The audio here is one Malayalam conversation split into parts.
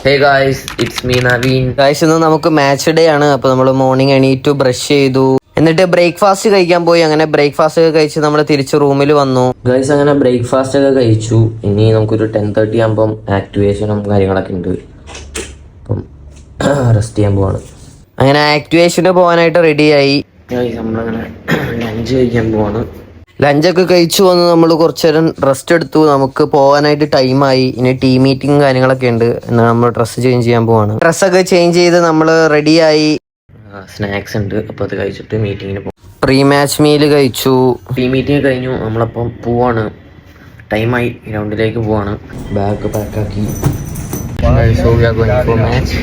Hey guys, it's me Naveen. Guys ഇന്ന് നമുക്ക് മാച്ച് ഡേ ആണ്. അപ്പോൾ നമ്മൾ മോർണിംഗ് എണീറ്റു, ബ്രഷ് ചെയ്തു, എന്നിട്ട് ബ്രേക്ക്ഫാസ്റ്റ് കഴിക്കാൻ പോയി. അങ്ങനെ ബ്രേക്ക്ഫാസ്റ്റ് ഒക്കെ കഴിച്ച് നമ്മൾ തിരിച്ച് റൂമിൽ വന്നു. ഗൈസ് അങ്ങനെ ബ്രേക്ക്ഫാസ്റ്റ് ഒക്കെ കഴിച്ചു. ഇനി നമുക്കൊരു 10:30 ആകുമ്പം ആക്ടിവേഷനും കാര്യങ്ങളൊക്കെ ഉണ്ട്. അപ്പം റെസ്റ്റ് ചെയ്യാൻ പോവാണ്. അങ്ങനെ ആക്ടിവേഷന് പോകാനായിട്ട് റെഡിയായി. ഗൈസ് നമ്മളങ്ങനെ ലഞ്ച് കഴിക്കാൻ പോവാണ്. ലഞ്ചൊക്കെ കഴിച്ചു വന്ന് നമ്മൾ കുറച്ച് നേരം റെസ്റ്റ് എടുത്തു. നമുക്ക് പോകാനായിട്ട് ടൈമായി. ഇനി ടീം മീറ്റിംഗ് കാര്യങ്ങളൊക്കെ ഉണ്ട്. എന്നാൽ നമ്മൾ ഡ്രസ്സ് ചേഞ്ച് ചെയ്യാൻ പോവാണ്. ഡ്രസ്സൊക്കെ ചേഞ്ച് ചെയ്ത് നമ്മൾ റെഡിയായി. സ്നാക്സ് ഉണ്ട്, അപ്പോൾ അത് കഴിച്ചിട്ട് മീറ്റിങ്ങിന് പോകും. പ്രീ മാച്ച് മീല് കഴിച്ചു. ടീം മീറ്റിംഗ് കഴിഞ്ഞു. നമ്മളപ്പം പോവാണ്. ടൈമായി, ഗ്രൗണ്ടിലേക്ക് പോവാണ്. Bag പാക്കാക്കി. So we are going for match.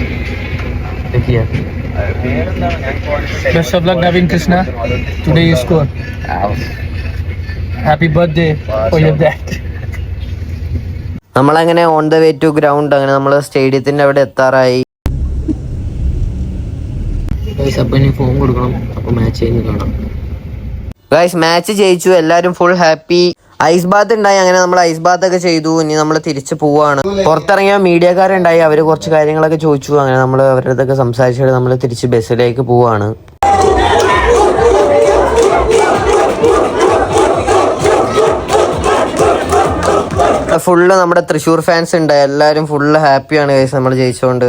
Best of luck, Naveen Krishna. Today you score. Happy birthday for your dad. നമ്മളങ്ങനെ on the way to ground. അങ്ങനെ നമ്മൾ സ്റ്റേഡിയത്തിന്റെ അവിടെ എത്താറായി. അപ്പം ഇനി ഫോൺ കൊടുക്കണം. അപ്പോൾ മാച്ച് കഴിഞ്ഞ് കാണാം. ഗൈസ് മാച്ച് ജയിച്ചു, എല്ലാവരും ഫുൾ ഹാപ്പി. ഐസ് ബാത്ത് ഉണ്ടായി. അങ്ങനെ നമ്മൾ ഐസ് ബാത്ത് ഒക്കെ ചെയ്തു. ഇനി നമ്മൾ തിരിച്ച് പോവാണ്. പുറത്തിറങ്ങിയ മീഡിയക്കാരുണ്ടായി, അവർ കുറച്ച് കാര്യങ്ങളൊക്കെ ചോദിച്ചു. അങ്ങനെ നമ്മൾ അവരുടെ അടുത്തൊക്കെ സംസാരിച്ചിട്ട് നമ്മൾ തിരിച്ച് ബസ്സിലേക്ക് പോവാണ്. ഫുള്ള് നമ്മുടെ തൃശ്ശൂർ ഫാൻസ് ഉണ്ട്. എല്ലാവരും ഫുള്ള് ഹാപ്പിയാണ് ഗൈസ് നമ്മൾ ജയിച്ചോണ്ട്.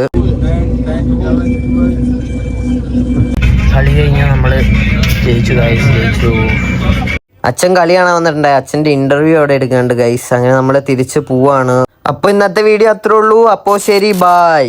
കളി കഴിഞ്ഞാൽ നമ്മൾ ജയിച്ചു. അച്ഛൻ കളി കാണാൻ വന്നിട്ടുണ്ടായി. അച്ഛൻ്റെ ഇന്റർവ്യൂ അവിടെ എടുക്കുന്നുണ്ട് ഗൈസ്. അങ്ങനെ നമ്മൾ തിരിച്ച് പോവാണ്. അപ്പോൾ ഇന്നത്തെ വീഡിയോ അത്രേ ഉള്ളൂ. അപ്പോൾ ശരി, ബൈ.